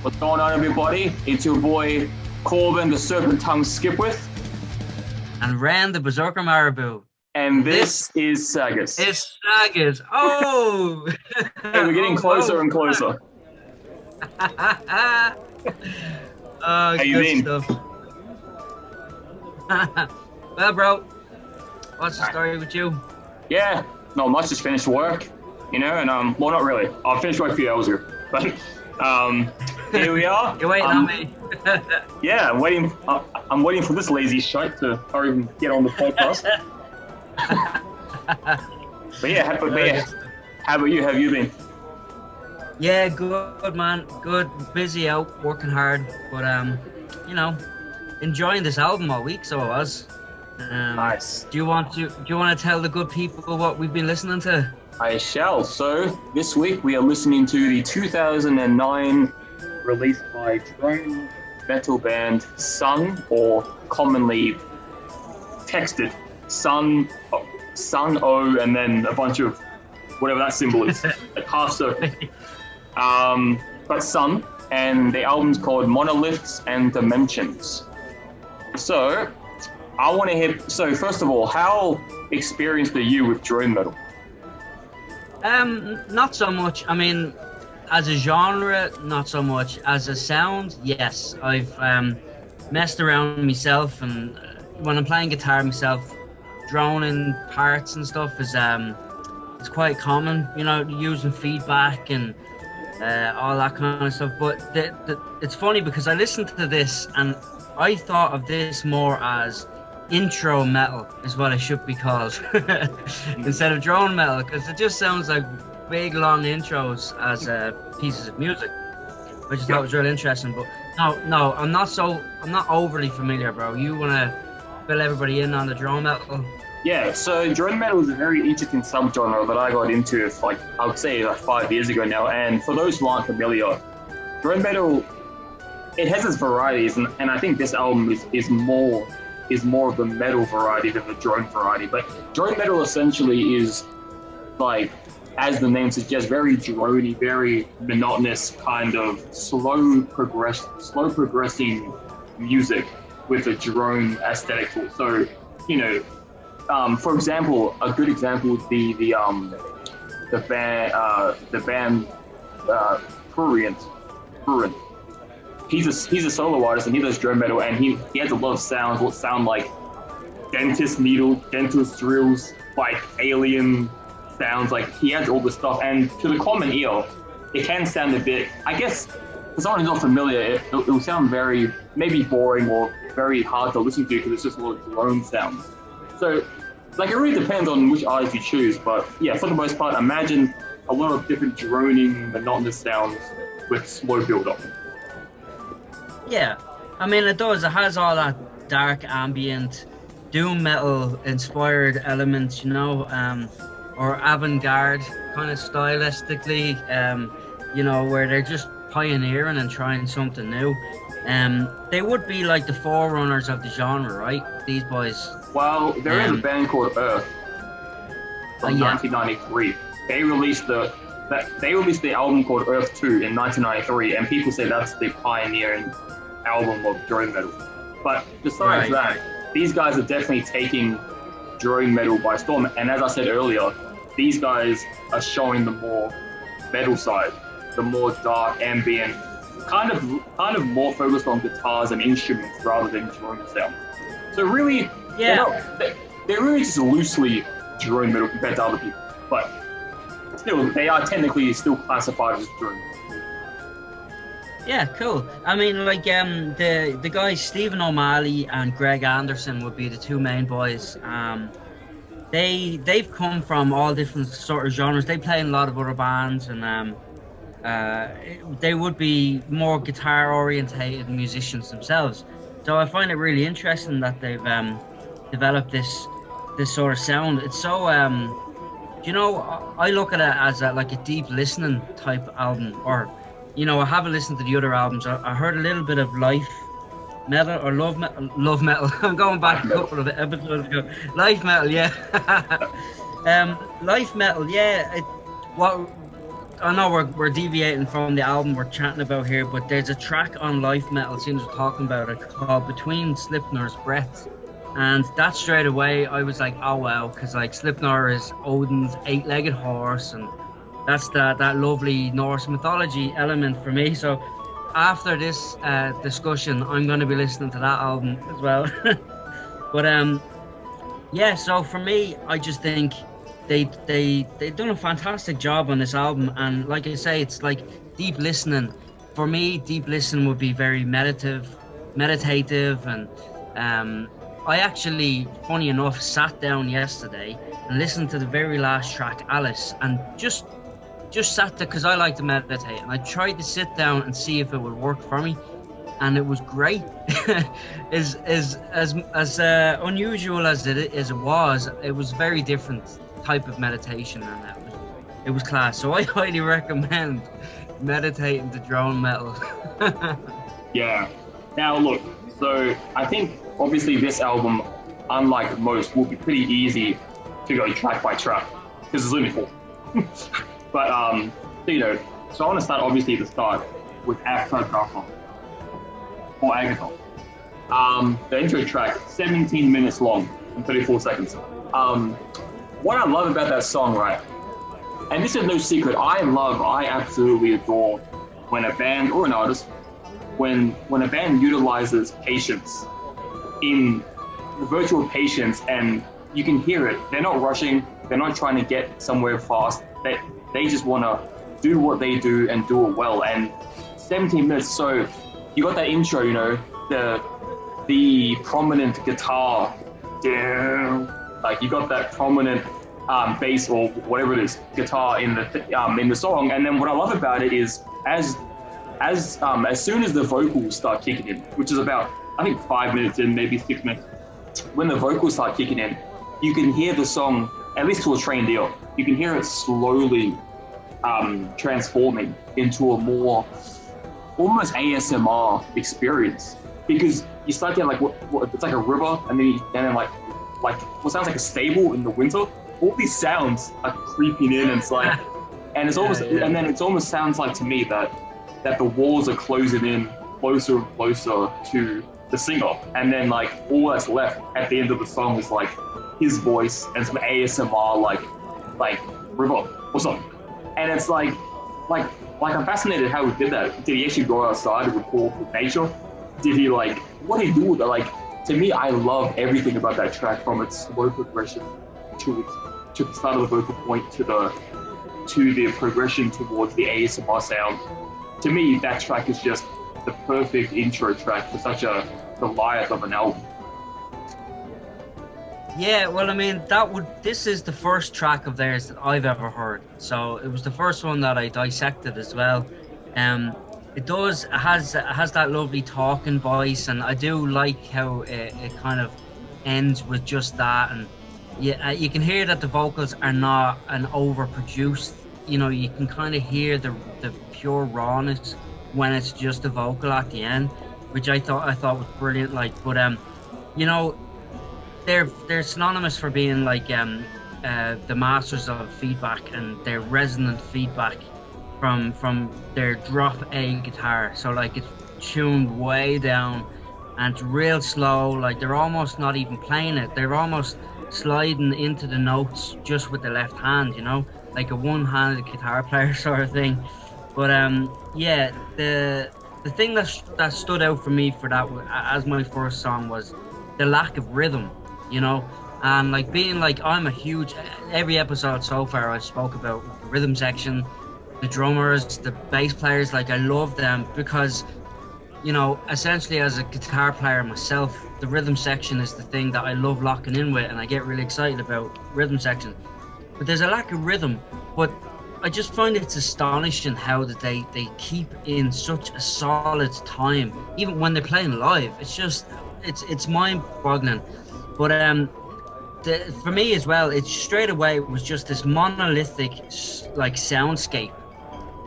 What's going on, everybody? It's your boy Corbin, the Serpent Tongue Skipwith. And Ren, the Berserker Marabou. And this is SAGAS. It's SAGAS. Oh! Hey, we're getting closer and closer. Oh, how you been? Stuff. Well, bro, what's the story with you? Yeah, not much. Just finished work, and well, not really. I finished work a few hours ago, but here we are. You're waiting on me. Yeah, I'm waiting for this lazy shite to hurry and get on the podcast. But yeah, how about you? How have you been? Yeah, good man. Good, busy out, working hard, but enjoying this album all week. So I was. Nice. Do you want to tell the good people what we've been listening to? I shall. So this week we are listening to the 2009 release by drone metal band Sunn, or commonly texted Sunn O, and then a bunch of whatever that symbol is, like half circle. But Sunn, and the album's called Monoliths And Dimensions. So I want to hear. So first of all, how experienced are you with drone metal? Not so much. I mean, as a genre, not so much. As a sound, yes. I've messed around myself, and when I'm playing guitar myself, droning parts and stuff is it's quite common. Using feedback and all that kind of stuff. But it's funny because I listened to this and I thought of this more as intro metal is what it should be called instead of drone metal, because it just sounds like big long intros as pieces of music, which I thought was really interesting. But no, I'm not overly familiar, bro. You want to fill everybody in on the drone metal? Yeah, so drone metal is a very interesting subgenre that I got into, I would say 5 years ago now. And for those who aren't familiar, drone metal, it has its varieties, and I think this album is more of the metal variety than the drone variety. But drone metal essentially is, like, as the name suggests, very droney, very monotonous, kind of slow progressing music with a drone aesthetic to it. So, for example, a good example would be the band Tavern. He's a solo artist, and he does drone metal, and he has a lot of sounds what sound like dentist drills, like alien sounds. Like, he has all this stuff, and to the common ear, it can sound a bit, I guess, for someone who's not familiar, it'll sound very, maybe boring or very hard to listen to because it's just a lot of drone sounds. So, it really depends on which artist you choose, but yeah, for the most part, imagine a lot of different droning, monotonous sounds with slow build-up. Yeah, I mean, it does. It has all that dark ambient, doom metal inspired elements, or avant-garde kind of stylistically, where they're just pioneering and trying something new. They would be like the forerunners of the genre, right? These boys. Well, there is a band called Earth from 1993. They released the album called Earth 2 in 1993, and people say that's the pioneering album of drone metal. But besides that, these guys are definitely taking drone metal by storm. And as I said earlier, these guys are showing the more metal side, the more dark, ambient, kind of more focused on guitars and instruments rather than drone sound. So really, they're really just loosely drone metal compared to other people. But still, they are technically still classified as drone. Yeah, cool. I mean, like, the guys Stephen O'Malley and Greg Anderson would be the two main boys. They've come from all different sort of genres. They play in a lot of other bands, and they would be more guitar orientated musicians themselves. So I find it really interesting that they've developed this sort of sound. It's so I look at it as a deep listening type album, or I haven't listened to the other albums. I heard a little bit of life metal or love metal. I'm going back a couple of episodes ago. Life metal, yeah. Life metal, yeah. I know we're deviating from the album we're chatting about here, but there's a track on Life Metal, as soon as we're talking about it, called Between Slipknot's Breaths. And that straight away, I was like, oh wow, because like Slipknot is Odin's eight-legged horse, and that's that lovely Norse mythology element for me. So after this discussion, I'm going to be listening to that album as well. But yeah, so for me, I just think they've done a fantastic job on this album, and like I say, it's like deep listening. For me, deep listening would be very meditative, and I actually, funny enough, sat down yesterday and listened to the very last track, Alice, and just sat there because I like to meditate, and I tried to sit down and see if it would work for me, and it was great. as unusual as it was very different type of meditation, and it was class. So I highly recommend meditating to drone metal. Yeah. Now look, so I think obviously this album, unlike most, will be pretty easy to go track by track because there's only 4. But so I want to start obviously at the start with Aftergaffer or Agatha. The intro track, 17 minutes long and 34 seconds. What I love about that song, right? And this is no secret, I absolutely adore when a band or an artist, when a band utilizes patience in the virtual patience, and you can hear it. They're not rushing, they're not trying to get somewhere fast. They just want to do what they do and do it well. And 17 minutes, so you got that intro, the prominent guitar, like you got that prominent bass or whatever it is, guitar in the song. And then what I love about it is as soon as the vocals start kicking in, which is about, I think, 5 minutes in, maybe 6 minutes, when the vocals start kicking in, you can hear the song, at least to a trained ear, you can hear it slowly transforming into a more almost ASMR experience, because you start getting like what it's like a river, and then like what sounds like a stable in the winter. All these sounds are creeping in, and it's like, and it's almost, and then it almost sounds like to me that the walls are closing in closer and closer to the singer, and then like all that's left at the end of the song is like his voice and some ASMR like river or something. And it's like I'm fascinated how he did that. Did he actually go outside and record with nature? Did he what did he do with it? Like, to me, I love everything about that track, from its slow progression to the start of the vocal point to the progression towards the ASMR sound. To me, that track is just the perfect intro track for such a Goliath of an album. Yeah, well, I mean, this is the first track of theirs that I've ever heard. So it was the first one that I dissected as well. It has that lovely talking voice, and I do like how it kind of ends with just that. And yeah, you can hear that the vocals are not an overproduced. You can kind of hear the pure rawness when it's just a vocal at the end, which I thought was brilliant. They're synonymous for being the masters of feedback and their resonant feedback from their drop A guitar. So it's tuned way down and it's real slow. Like, they're almost not even playing it. They're almost sliding into the notes just with the left hand, like a one-handed guitar player sort of thing. But the thing that stood out for me for that as my first song was the lack of rhythm, and I'm a huge, every episode so far I've spoke about the rhythm section, the drummers, the bass players. I love them because, essentially as a guitar player myself, the rhythm section is the thing that I love locking in with, and I get really excited about rhythm section. But there's a lack of rhythm, but I just find it's astonishing how that they keep in such a solid time, even when they're playing live. It's mind-boggling. But for me as well, it straight away was just this monolithic soundscape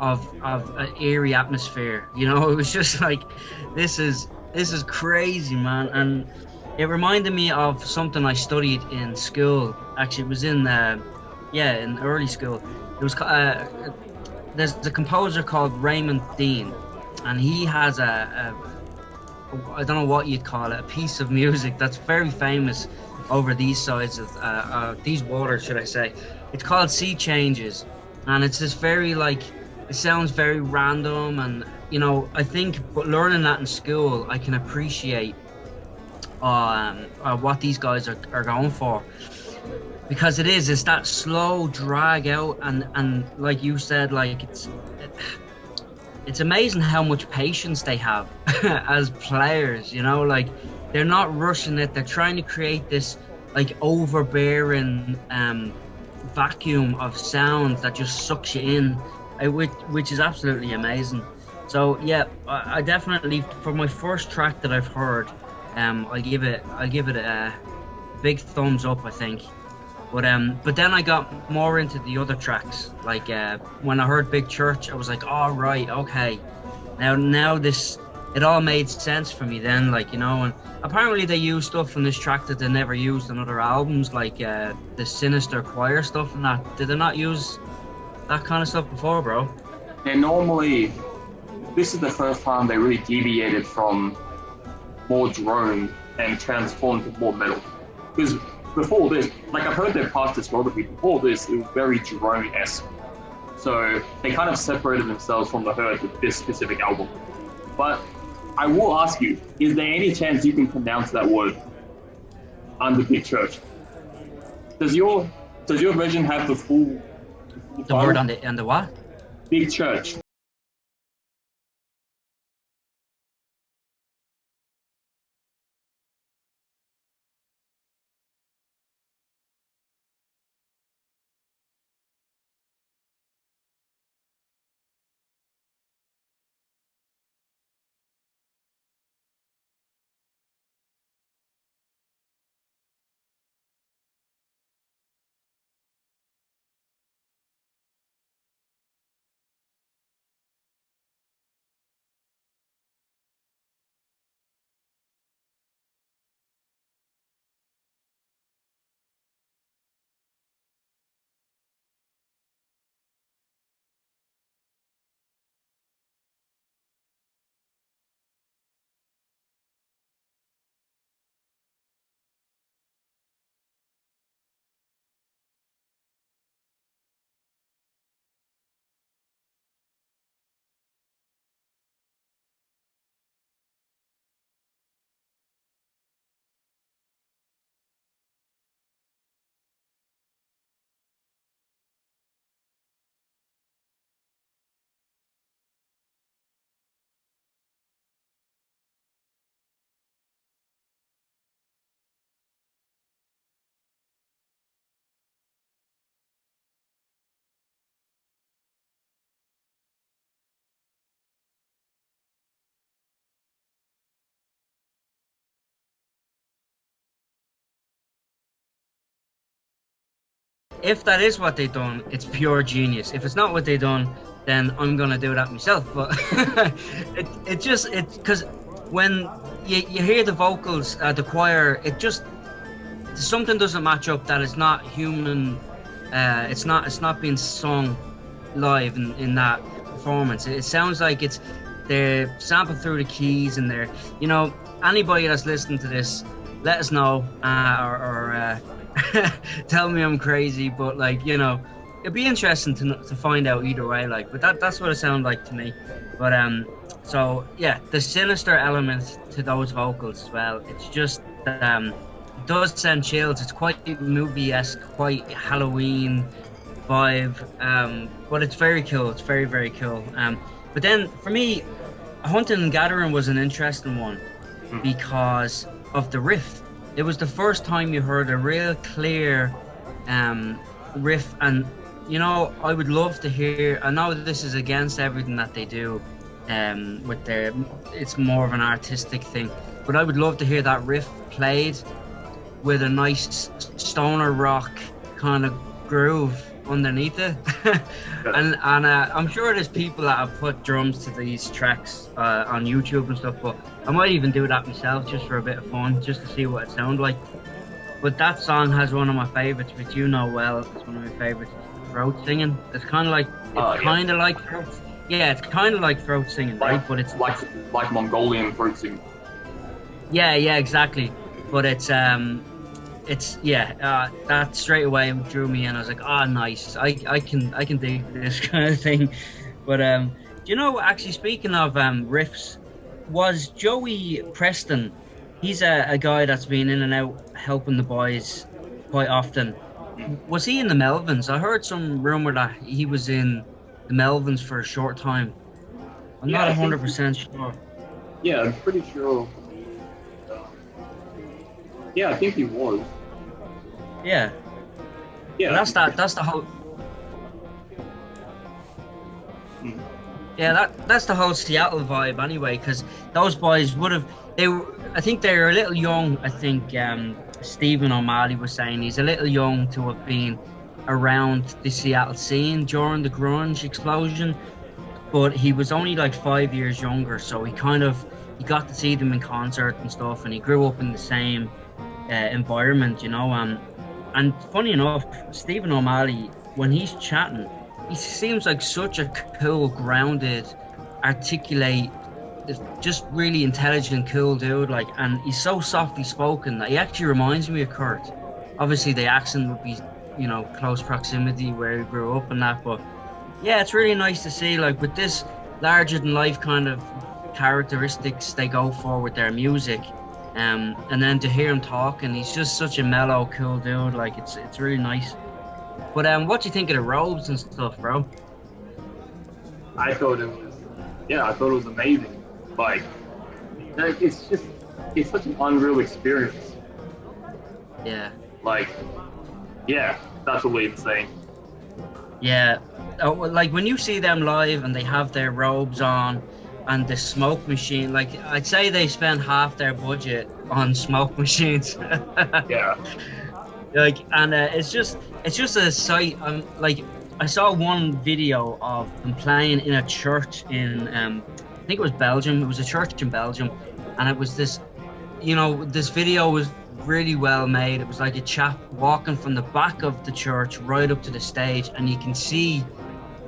of an eerie atmosphere. It was just this is crazy, man. And it reminded me of something I studied in school. Actually, it was in early school. It was there's a composer called Raymond Dean, and he has a I don't know what you'd call it, a piece of music that's very famous over these sides of these waters, should I say. It's called Sea Changes, and it's this very like, it sounds very random, and you know, I think but learning that in school, I can appreciate what these guys are going for, because it's that slow drag out, and like you said, like it's amazing how much patience they have as players, you know, like they're not rushing it, they're trying to create this like overbearing vacuum of sound that just sucks you in, which is absolutely amazing. So yeah, I definitely, for my first track that I've heard, I'll give it a big thumbs up, I think. But then I got more into the other tracks. Like when I heard Big Church, I was like, oh right, okay. Now this, it all made sense for me then, like, you know. And apparently they use stuff from this track that they never used on other albums, like the Sinister Choir stuff and that. Did they not use that kind of stuff before, bro? Yeah, normally, this is the first time they really deviated from more drone and transformed to more metal. Because before this, like I've heard their past discography, before this, it was very drone-esque. So they kind of separated themselves from the herd with this specific album. But I will ask you, is there any chance you can pronounce that word under Big Church? Does your version have the full the word on the what? Big Church. If that is what they done, it's pure genius. If it's not what they done, then I'm gonna do that myself. But it's because when you hear the vocals, the choir, it just, something doesn't match up. That it's not human. It's not being sung live in that performance. It sounds like they're sampled through the keys, and they're, you know, anybody that's listening to this, let us know, or tell me I'm crazy, but like, you know, it'd be interesting to find out either way, like, but that's what it sounded like to me. But so yeah, the sinister element to those vocals as well, it's just it does send chills. It's quite movie-esque, quite Halloween vibe, but it's very cool. It's very, very cool. But then for me, Hunting and Gathering was an interesting one because of the riff. It was the first time you heard a real clear riff, and you know, I would love to hear, I know that this is against everything that they do with their, it's more of an artistic thing, but I would love to hear that riff played with a nice stoner rock kind of groove underneath it. and I'm sure there's people that have put drums to these tracks on YouTube and stuff, but I might even do that myself just for a bit of fun, just to see what it sounds like. But that song has one of my favorites, which you know well, it's one of my favorites. throat singing. It's kind of like throat. Yeah, it's kind of like throat singing, right? But it's like Mongolian throat singing. Yeah, exactly. But it's that straight away drew me in. I was like, nice. I can dig this kind of thing. But actually speaking of riffs, was Joey Preston? He's a guy that's been in and out helping the boys quite often. Was he in the Melvins? I heard some rumor that he was in the Melvins for a short time. I'm not 100% sure. Yeah, I'm pretty sure. Yeah, I think he was. Yeah. Yeah. That's the whole. Yeah, that's the whole Seattle vibe anyway. Because those boys would have. I think they were a little young. I think Stephen O'Malley was saying he's a little young to have been around the Seattle scene during the grunge explosion, but he was only like 5 years younger, so he got to see them in concert and stuff, and he grew up in the same environment, and funny enough, Stephen O'Malley, when he's chatting, he seems like such a cool, grounded, articulate, just really intelligent, cool dude, and he's so softly spoken that he actually reminds me of Kurt. Obviously the accent would be close proximity where he grew up and that, but yeah, it's really nice to see, with this larger than life kind of characteristics they go for with their music, and then to hear him talk, and he's just such a mellow, cool dude. It's really nice. But what do you think of the robes and stuff, bro? I thought it was amazing. It's such an unreal experience. Yeah. That's really insane. Yeah, when you see them live and they have their robes on and the smoke machine, I'd say they spend half their budget on smoke machines. Yeah. It's just a sight. I saw one video of them playing in a church in I think it was Belgium. It was a church in Belgium, and it was this. This video was really well made. It was like a chap walking from the back of the church right up to the stage, and you can see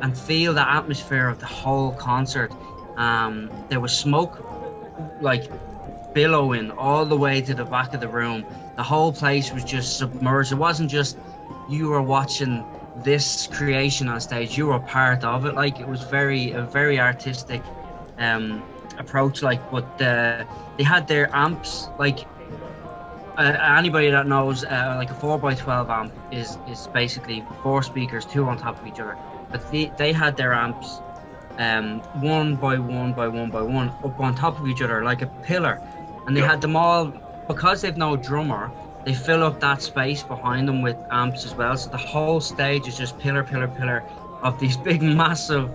and feel the atmosphere of the whole concert. There was smoke billowing all the way to the back of the room. The whole place was just submerged. It wasn't just you were watching this creation on stage, you were part of it. It was a very artistic approach, but they had their amps, anybody that knows, a 4x12 amp is basically 4 speakers, 2 on top of each other. But they had their amps 1 by 1 by 1 by 1 up on top of each other like a pillar, and they had them all, because they've no drummer, they fill up that space behind them with amps as well. So the whole stage is just pillar of these big massive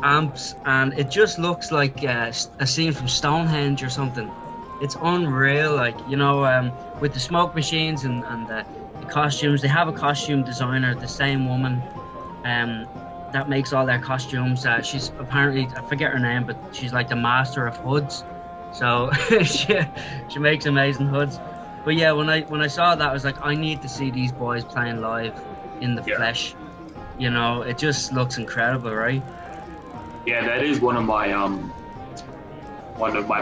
amps, and it just looks like a scene from Stonehenge or something. It's unreal, with the smoke machines and the costumes. They have a costume designer, the same woman that makes all their costumes. She's apparently, I forget her name, but she's like the master of hoods. So she makes amazing hoods. But yeah, when I saw that, I was like, I need to see these boys playing live in the flesh. It just looks incredible, right? Yeah, that is one of my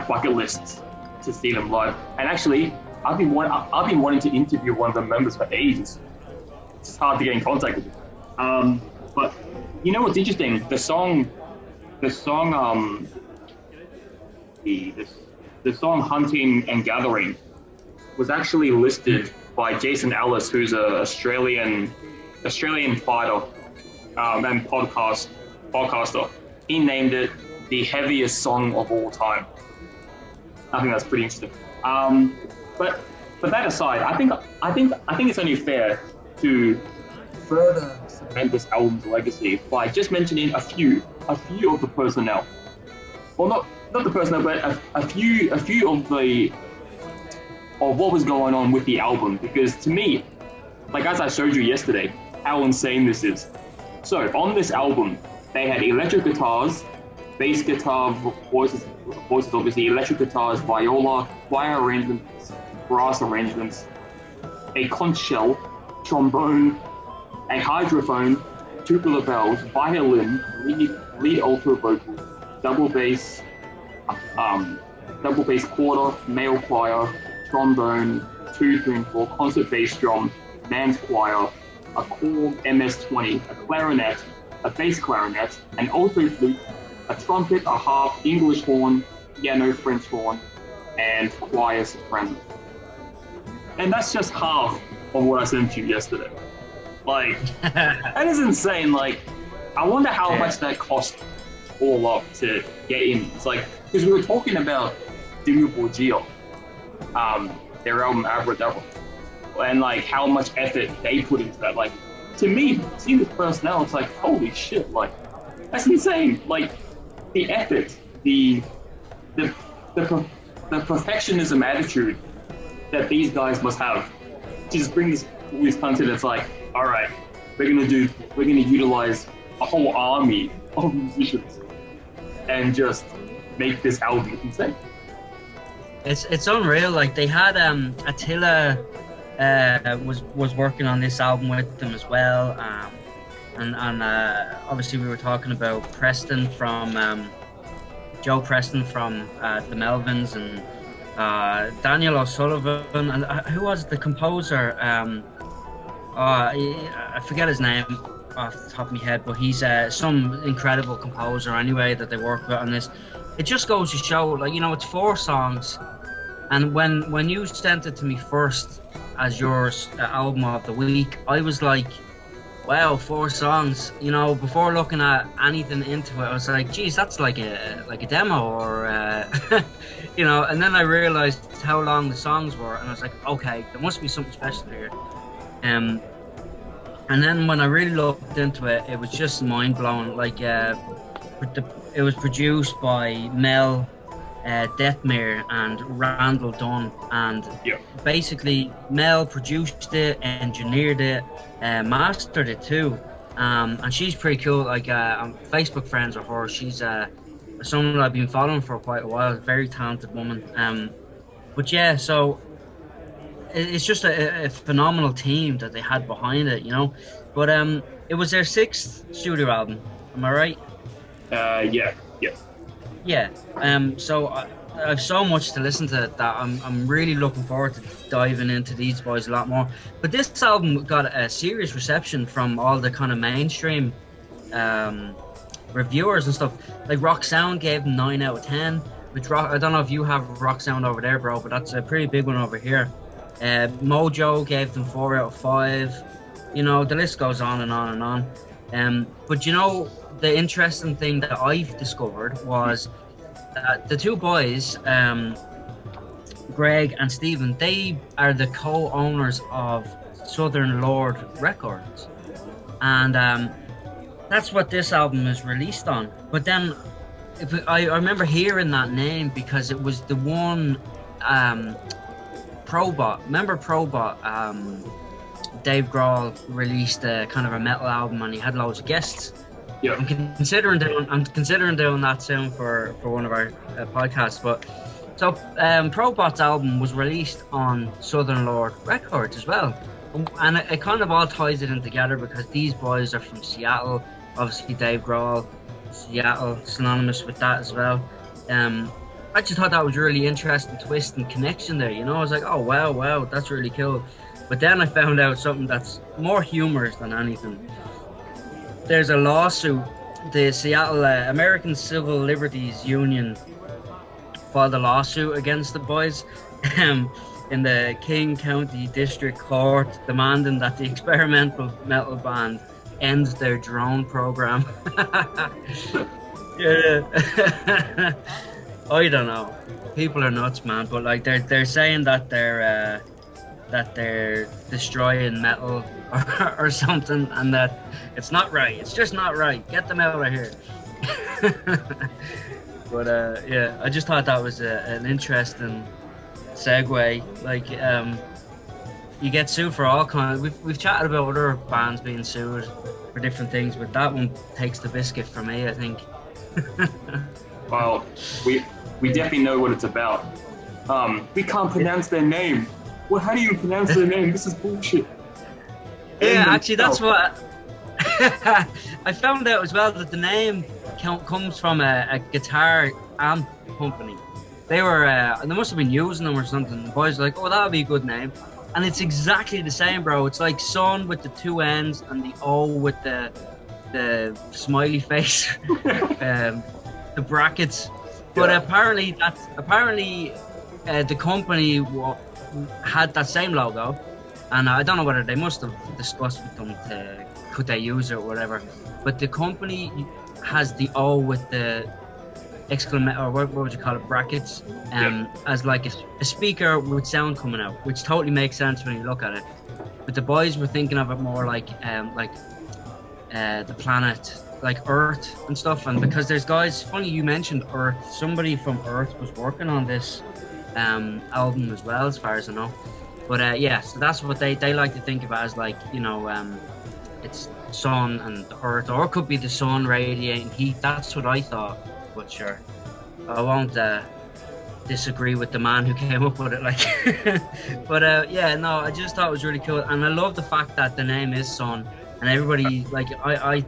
bucket lists, to see them live. And actually, I've been wanting to interview one of the members for ages. It's hard to get in contact with them. But what's interesting? The song "Hunting and Gathering" was actually listed by Jason Ellis, who's an Australian fighter and podcaster. He named it the heaviest song of all time. I think that's pretty interesting. But that aside, I think it's only fair to further cement this album's legacy by just mentioning a few of the personnel. Well, not the personnel, but a few of what was going on with the album. Because to me, as I showed you yesterday, how insane this is. So on this album, they had electric guitars, bass guitar, voices obviously, electric guitars, viola, wire arrangements, brass arrangements, a conch shell, trombone, a hydrophone, tubular bells, violin, lead alto vocals, double bass quarter, male choir, trombone, 2, 3, and 4, concert bass drum, man's choir, a Korg MS-20, a clarinet, a bass clarinet, an alto flute, a trumpet, a harp, English horn, piano, French horn, and choir soprano. And that's just half of what I sent you yesterday. Like, that is insane. Like, I wonder how much that cost all up to get in. It's like, because we were talking about Dimmu Borgir, their album Abracadabra, and like how much effort they put into that. Like, to me, seeing this personnel, it's like, holy shit, like, that's insane. Like, the effort, the perfectionism attitude that these guys must have to just bring all this content. It's like, all right, we're gonna utilize a whole army of musicians and just make this album. It's insane. It's unreal. Like, they had Attila was working on this album with them as well, and obviously we were talking about Preston from Joe Preston from the Melvins, and Daniel O'Sullivan, and who was the composer? I forget his name off the top of my head, but he's some incredible composer anyway that they work with on this. It just goes to show, like, you know, it's 4 songs, and when you sent it to me first as your album of the week, I was like, wow, 4 songs. You know, before looking at anything into it, I was like, geez, that's like a demo, or you know. And then I realized how long the songs were, and I was like, okay, there must be something special here. And then when I really looked into it, it was just mind blowing. Like, it was produced by Mel Deathmere and Randall Dunn, and basically Mel produced it, engineered it, mastered it too, and she's pretty cool. Like, I'm Facebook friends with her. She's someone I've been following for quite a while. Very talented woman. But yeah, so it's just a phenomenal team that they had behind it, you know. But it was their 6th studio album. Am I right? Yeah. Yeah. So I have so much to listen to that I'm really looking forward to diving into these boys a lot more. But this album got a serious reception from all the kind of mainstream reviewers and stuff. Like, Rock Sound gave them 9 out of 10. Which I don't know if you have Rock Sound over there, bro, but that's a pretty big one over here. Mojo gave them 4 out of 5. You know, the list goes on and on and on. But you know, the interesting thing that I've discovered was that the 2 boys, Greg and Stephen, they are the co-owners of Southern Lord Records, and that's what this album is released on. But then I remember hearing that name because it was the one Probot. Remember Probot? Dave Grohl released a kind of a metal album, and he had loads of guests. Yeah. I'm considering doing that soon for one of our podcasts. But so Probot's album was released on Southern Lord Records as well, and it kind of all ties it in together because these boys are from Seattle. Obviously, Dave Grohl, Seattle, synonymous with that as well. I just thought that was a really interesting twist and connection there. You know, I was like, oh wow, that's really cool. But then I found out something that's more humorous than anything. There's a lawsuit. The Seattle American Civil Liberties Union filed a lawsuit against the boys in the King County District Court, demanding that the experimental metal band ends their drone program. Yeah. I don't know. People are nuts, man. But like, they're saying that they're destroying metal or something, and that it's not right. It's just not right. Get them out of here. But yeah, I just thought that was an interesting segue. Like, you get sued for all kinds. We've chatted about other bands being sued for different things, but that one takes the biscuit for me, I think. Well, we definitely know what it's about. We can't pronounce their name. Well, how do you pronounce their name? This is bullshit. Yeah, actually, that's what I found out as well that the name comes from a guitar amp company. They must have been using them or something. The boys were like, oh, that'll be a good name. And it's exactly the same, bro. It's like Sunn with the two N's and the O with the smiley face, the brackets. But apparently the company had that same logo, and I don't know whether they must have discussed with them could they use it or whatever. But the company has the O with the exclamation, or what would you call it, brackets, as like a speaker with sound coming out, which totally makes sense when you look at it. But the boys were thinking of it more like the planet, like Earth and stuff. And because there's guys, funny you mentioned Earth, somebody from Earth was working on this album as well, as far as I know. But yeah, so that's what they like to think of as, like, you know, it's sun and the Earth, or it could be the sun radiating heat. That's what I thought. But sure, I won't disagree with the man who came up with it, like. But yeah, no, I just thought it was really cool, and I love the fact that the name is Sunn, and everybody, like, I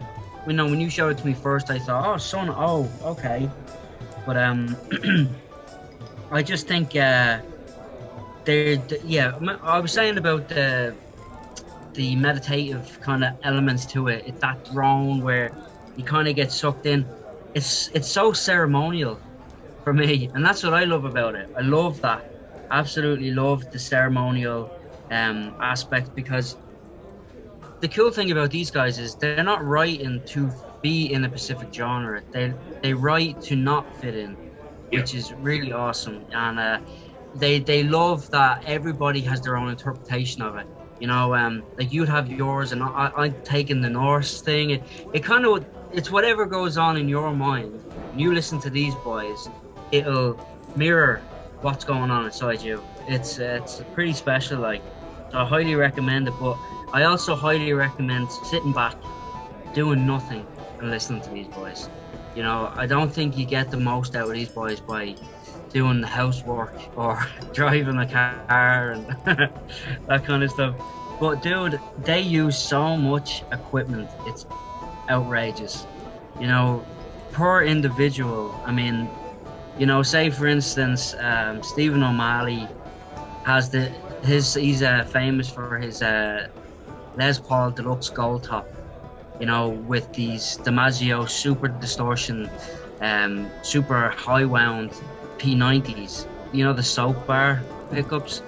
you know, when you showed it to me first, I thought, oh, Sunn O, okay. But I just think yeah, I was saying about the meditative kind of elements to it. It's that drone where you kind of get sucked in. It's so ceremonial for me, and that's what I love about it. I love that. Absolutely love the ceremonial aspect, because the cool thing about these guys is they're not writing to be in a specific genre. They write to not fit in, which is really awesome. And they love that everybody has their own interpretation of it. You know, like you'd have yours, and I'm taking the Norse thing. It kind of, it's whatever goes on in your mind. When you listen to these boys, it'll mirror what's going on inside you. It's pretty special, like. So I highly recommend it, but I also highly recommend sitting back, doing nothing, and listening to these boys. You know, I don't think you get the most out of these boys by doing the housework or driving a car and that kind of stuff. But dude, they use so much equipment, it's outrageous. You know, per individual. I mean, you know, say for instance, Stephen O'Malley has he's famous for his Les Paul Deluxe Gold Top, you know, with these DiMaggio super distortion, super high wound P90s, you know, the soap bar pickups,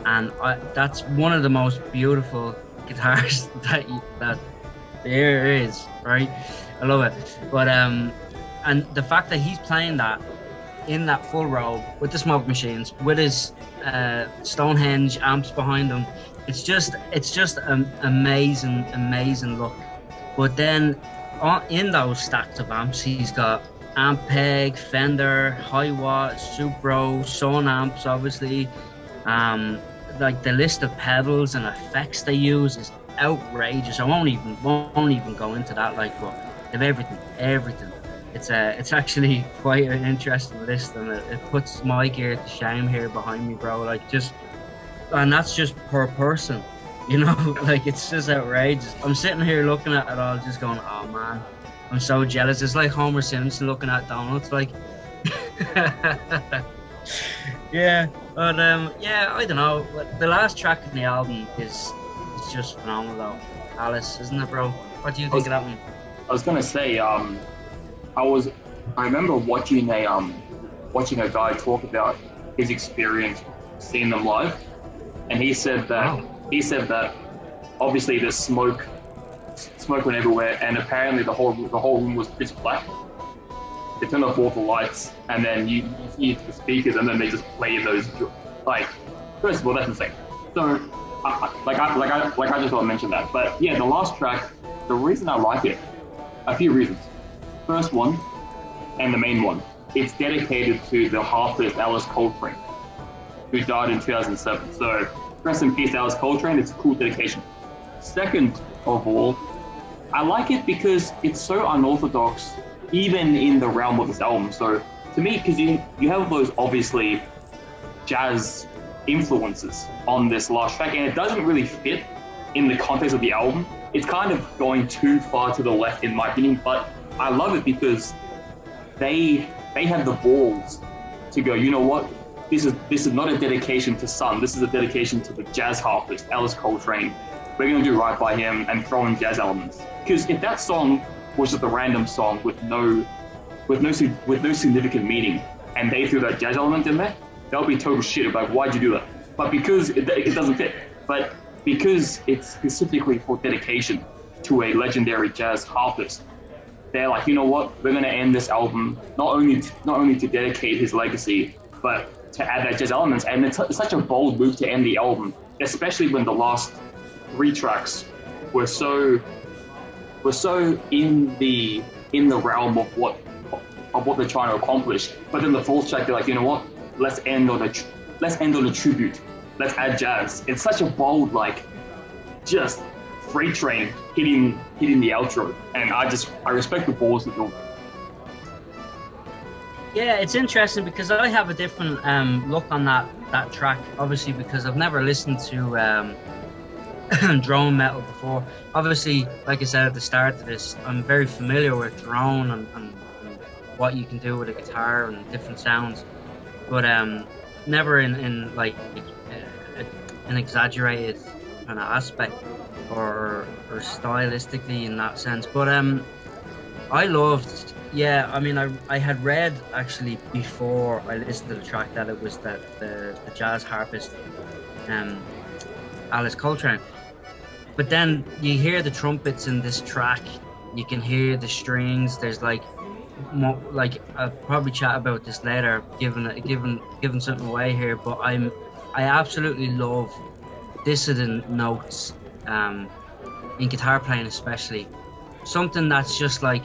and that's one of the most beautiful guitars that there is, right? I love it. But and the fact that he's playing that in that full robe with the smoke machines, with his Stonehenge amps behind him, it's just an amazing look. But then in those stacks of amps, he's got Ampeg, Fender, Hiwatt, Supro, Sunn amps, obviously. Like the list of pedals and effects they use is outrageous. I won't even go into that. Like, but they have everything. It's actually quite an interesting list, and it puts my gear to shame here behind me, bro. Like, and that's just per person, you know. Like, it's just outrageous. I'm sitting here looking at it all, just going, oh man, I'm so jealous. It's like Homer Simpson looking at Donald. Like, yeah. But yeah, I don't know. The last track in the album is just phenomenal, though. Alice, isn't it, bro? What do you think of that one? I was gonna say, I remember watching a guy talk about his experience seeing them live, and he said that obviously the smoke went everywhere, and apparently the whole room was pitch black. They turned off all the lights, and then you hear the speakers, and then they just play those. Like, first of all, that's insane. So, I just want to mention that. But yeah, the last track, the reason I like it, a few reasons. First one, and the main one, it's dedicated to the harpist Alice Coltrane, who died in 2007. So, rest in peace, Alice Coltrane. It's a cool dedication. Second of all, I like it because it's so unorthodox, even in the realm of this album. So, to me, because you have those obviously jazz influences on this last track, and it doesn't really fit in the context of the album. it's kind of going too far to the left in my opinion, but I love it because they have the balls to go, you know what, this is not a dedication to Sunn, this is a dedication to the jazz harpist, Alice Coltrane. We're going to do right by him and throw in jazz elements. Because if that song was just a random song with no significant meaning, and they threw that jazz element in there, that would be total shit. Like, why'd you do that? But because it doesn't fit, but because it's specifically for dedication to a legendary jazz harpist, they're like, you know what, we're going to end this album not only to dedicate his legacy, but to add that jazz elements. And it's such a bold move to end the album, especially when the last 3 tracks were so in the realm of what they're trying to accomplish. But then the 4th track, they're like, you know what? Let's end on a tribute. Let's add jazz. It's such a bold, like, just freight train hitting the outro, and I respect the balls that do. Yeah, it's interesting because I have a different look on that track. Obviously, because I've never listened to drone metal before. Obviously, like I said at the start of this, I'm very familiar with drone and what you can do with a guitar and different sounds, but never in like an exaggerated kind of aspect or stylistically in that sense. But I loved, yeah, I mean, I had read actually before I listened to the track that it was the jazz harpist Alice Coltrane. But then you hear the trumpets in this track, you can hear the strings. There's like more, like I'll probably chat about this later, giving something away here. But I absolutely love dissonant notes in guitar playing, especially something that's just like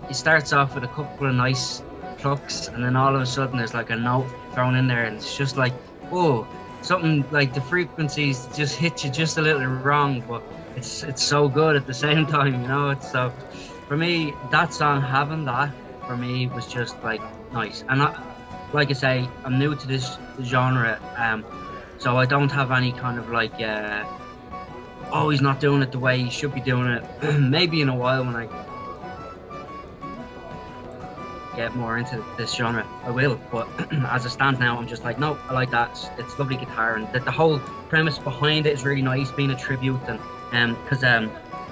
it starts off with a couple of nice plucks, and then all of a sudden there's like a note thrown in there, and it's just like, oh. Something like the frequencies just hit you just a little wrong, but it's so good at the same time, you know. It's so, for me, that song, having that for me was just like nice. And like I say, I'm new to this genre, so I don't have any kind of like, oh, he's not doing it the way he should be doing it. Maybe in a while when I get more into this genre, I will, but as it stands now, I'm just like, no, I like that. It's lovely guitar, and the whole premise behind it is really nice, being a tribute, and because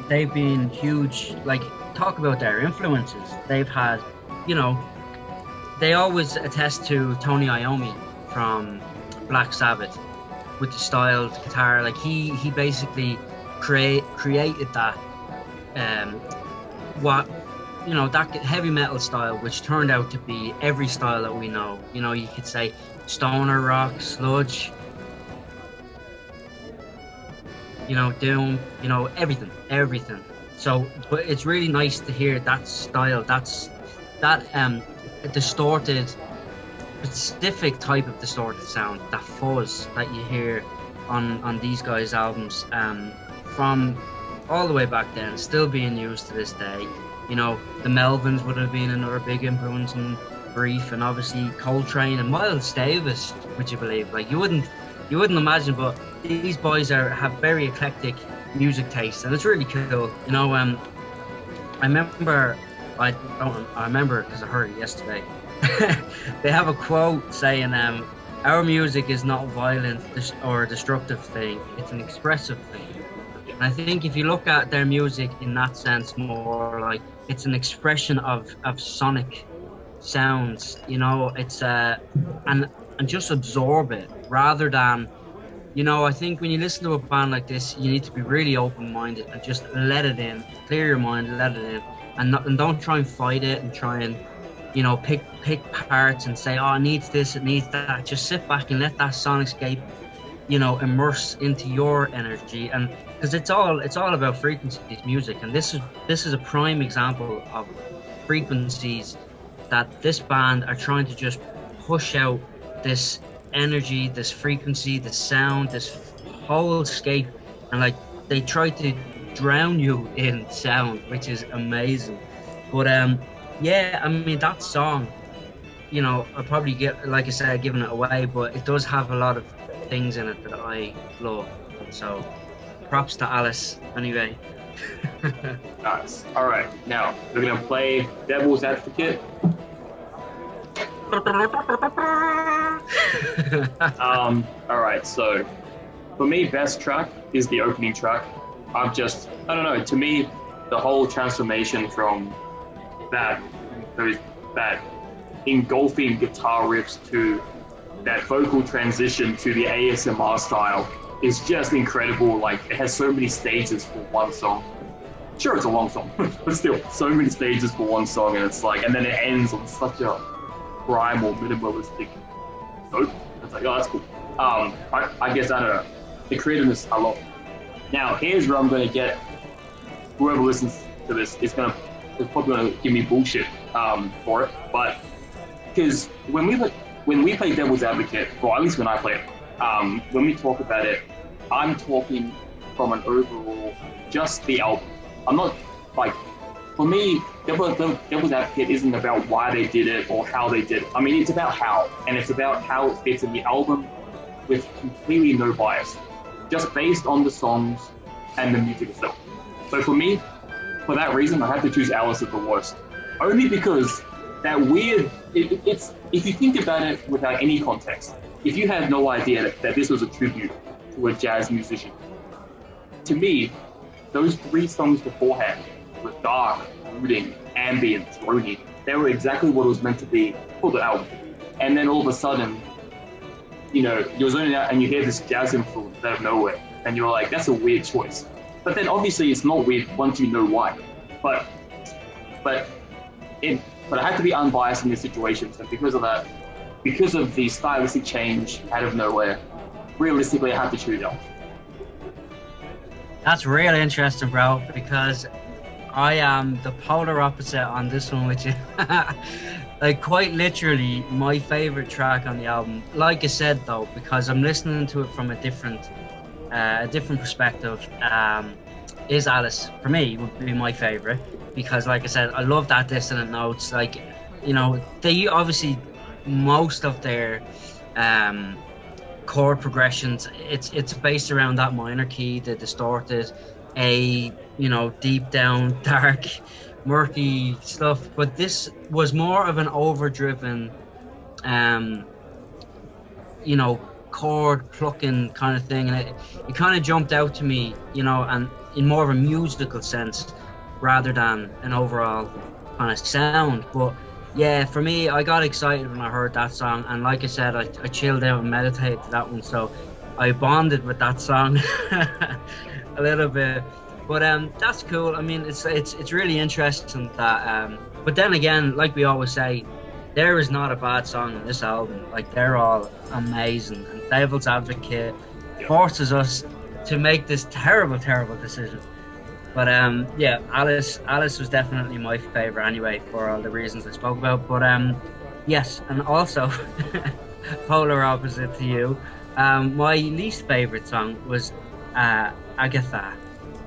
they've been huge, like, talk about their influences. They've had, you know, they always attest to Tony Iommi from Black Sabbath with the style, the guitar. Like, he basically created that what, you know, that heavy metal style, which turned out to be every style that we know. You know, you could say stoner rock, sludge, you know, doom, you know, everything. So, but it's really nice to hear that style, that distorted, specific type of distorted sound, that fuzz that you hear on these guys' albums, from all the way back then, still being used to this day. You know, the Melvins would have been another big influence in Brief, and obviously Coltrane and Miles Davis, would you believe? Like, you wouldn't imagine, but these boys have very eclectic music taste, and it's really cool. You know, I remember because I heard it yesterday. They have a quote saying, "Our music is not violent or a destructive thing; it's an expressive thing." And I think if you look at their music in that sense, more like it's an expression of sonic sounds, you know, it's and just absorb it rather than, you know, I think when you listen to a band like this, you need to be really open-minded and just let it in, clear your mind, let it in, and don't try and fight it and try and, you know, pick parts and say, oh, it needs this, it needs that. Just sit back and let that sonicescape, you know, immerse into your energy. And because it's all about frequencies, music, and this is a prime example of frequencies that this band are trying to just push out, this energy, this frequency, this sound, this whole scape, and like they try to drown you in sound, which is amazing. But yeah, I mean, that song, you know, I'll probably get, like I said, giving it away, but it does have a lot of things in it that I love. So props to Alice anyway. Nice. All right, now we're gonna play Devil's Advocate. All right, so for me, best track is the opening track. I don't know, to me, the whole transformation from that engulfing guitar riffs to that vocal transition to the ASMR style is just incredible. Like, it has so many stages for one song. Sure, it's a long song, but still, so many stages for one song, and it's like, and then it ends on such a primal, minimalistic note. It's like, oh, that's cool. I guess, I don't know, the creativeness I love. Now, here's where I'm going to get whoever listens to this is probably going to give me bullshit for it, but because when we play Devil's Advocate, or at least when I play it, when we talk about it, I'm talking from an overall, just the album. I'm not, like, for me, Devil's Advocate isn't about why they did it or how they did it. I mean, it's about how, and it's about how it fits in the album with completely no bias, just based on the songs and the music itself. So for me, for that reason, I have to choose Alice as the worst. Only because that weird, it's if you think about it without any context, if you had no idea that this was a tribute to a jazz musician, to me, those 3 songs beforehand were dark, brooding, ambient, droning. They were exactly what it was meant to be for the album. And then all of a sudden, you know, you're zoning out and you hear this jazz influence out of nowhere, and you're like, that's a weird choice. But then obviously it's not weird once you know why. But I had to be unbiased in this situation, and because of that, because of the stylistic change out of nowhere, realistically I have to choose Alice. That's really interesting, bro, because I am the polar opposite on this one with you. Like, quite literally, my favorite track on the album, like I said though, because I'm listening to it from a different perspective, is Alice. For me, would be my favorite, because like I said, I love that dissonant notes. Like, you know, they obviously, most of their chord progressions, it's based around that minor key, the distorted A, you know, deep down, dark, murky stuff. But this was more of an overdriven, you know, chord plucking kind of thing, and it kind of jumped out to me, you know, and in more of a musical sense rather than an overall kind of sound. But yeah, for me, I got excited when I heard that song, and like I said, I chilled out and meditated to that one, so I bonded with that song a little bit. But that's cool. I mean, it's really interesting that but then again, like we always say, there is not a bad song on this album. Like, they're all amazing, and Devil's Advocate forces us to make this terrible decision. But yeah, Alice was definitely my favorite anyway, for all the reasons I spoke about. But yes, and also polar opposite to you, my least favorite song was Agatha.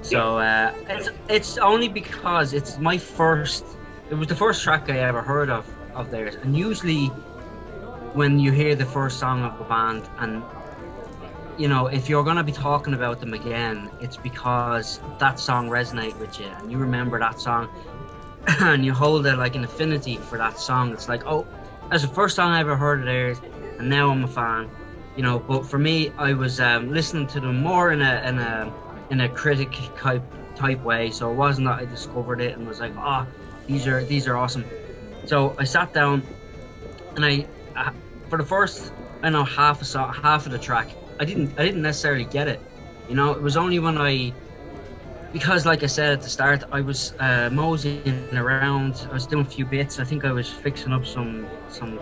So it's only because it was the first track I ever heard of theirs, and usually when you hear the first song of a band, and you know, if you're going to be talking about them again, it's because that song resonates with you and you remember that song and you hold it like an affinity for that song. It's like, oh, that's the first song I ever heard of theirs, and now I'm a fan, you know. But for me, I was listening to them more in a critic type way, so it wasn't that I discovered it and was like, oh, these are awesome. So I sat down and I for the first, I know, half of the track, I didn't necessarily get it, you know. It was only when because like I said at the start, I was moseying around, I was doing a few bits. I think I was fixing up some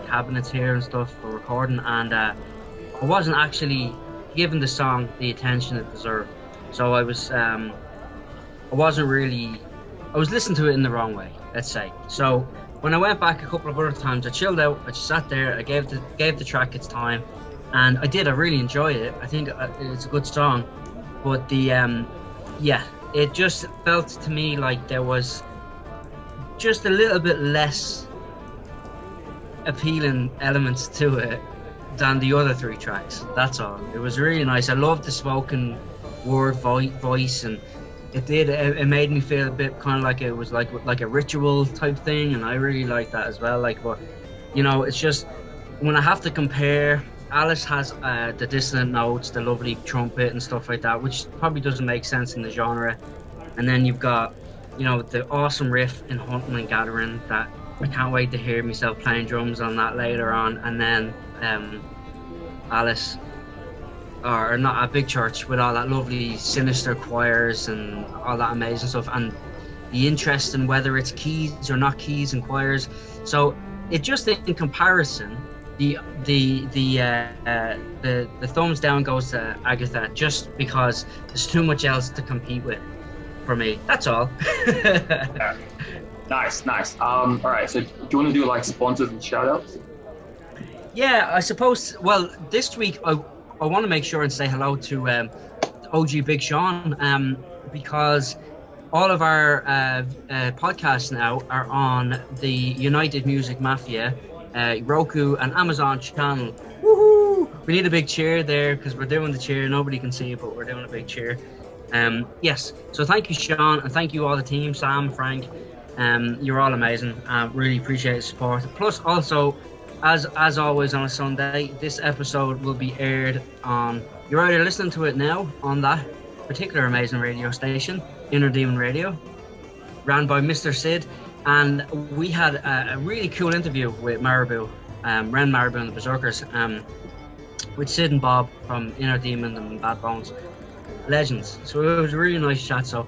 cabinets here and stuff for recording, and I wasn't actually giving the song the attention it deserved. So I was listening to it in the wrong way, let's say. So when I went back a couple of other times, I chilled out, I just sat there, I gave the track its time, and I really enjoyed it. I think it's a good song, but it just felt to me like there was just a little bit less appealing elements to it than the other 3 tracks. That's all. It was really nice. I loved the spoken word voice, and it did. It made me feel a bit kind of like it was like a ritual type thing, and I really like that as well. Like, but you know, it's just when I have to compare. Alice has the dissonant notes, the lovely trumpet and stuff like that, which probably doesn't make sense in the genre. And then you've got, you know, the awesome riff in Hunting and Gathering that I can't wait to hear myself playing drums on that later on. And then Alice, or not, a Big Church with all that lovely sinister choirs and all that amazing stuff, and the interest in whether it's keys or not keys and choirs. So it just, in comparison, the thumbs down goes to Agatha, just because there's too much else to compete with for me. That's all. Yeah. Nice. All right. So do you want to do like sponsors and shout outs? Yeah, I suppose. Well, this week I want to make sure and say hello to OG Big Sean, because all of our podcasts now are on the United Music Mafia Roku and Amazon channel. Woohoo! We need a big cheer there because we're doing the cheer. Nobody can see it, but we're doing a big cheer. Yes. So thank you, Sean, and thank you all the team, Sam, Frank. You're all amazing. Really appreciate the support. Plus, also, as always on a Sunday, this episode will be aired on. You're either listening to it now on that particular amazing radio station, Inner Demon Radio, ran by Mr. Sid. And we had a really cool interview with Marabou, Ren Marabou and the Berserkers, with Sid and Bob from Inner Demon and Bad Bones. Legends. So it was a really nice chat. So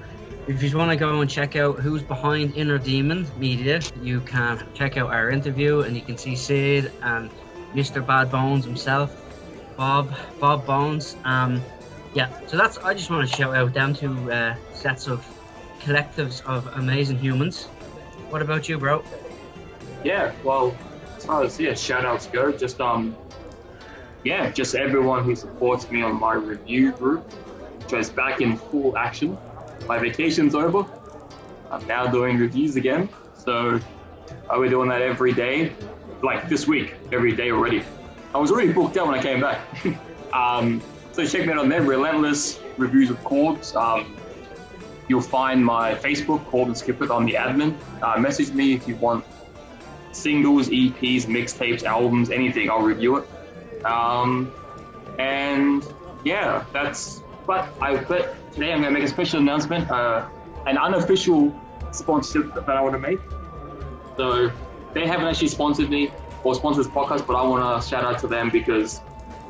if you want to go and check out who's behind Inner Demon Media, you can check out our interview and you can see Sid and Mr. Bad Bones himself, Bob Bones. Yeah, so that's, I just want to shout out them two sets of collectives of amazing humans. What about you, bro? Yeah, well, as far as shout outs go, just just everyone who supports me on my review group, which is back in full action. My vacation's over. I'm now doing reviews again. So I'll be doing that every day, like this week, every day already. I was already booked out when I came back. So check me out on there, Relentless Reviews of Chords. You'll find my Facebook, Chord and Skip It. I'm the admin. Message me if you want singles, EPs, mixtapes, albums, anything. I'll review it. And yeah, that's. But today I'm going to make a special announcement, an unofficial sponsorship that I want to make. So they haven't actually sponsored me or sponsored this podcast, but I want to shout out to them because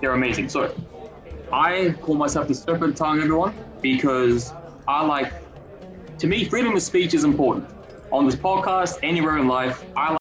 they're amazing. So I call myself the Serpent Tongue, everyone, because to me, freedom of speech is important. On this podcast, anywhere in life, I like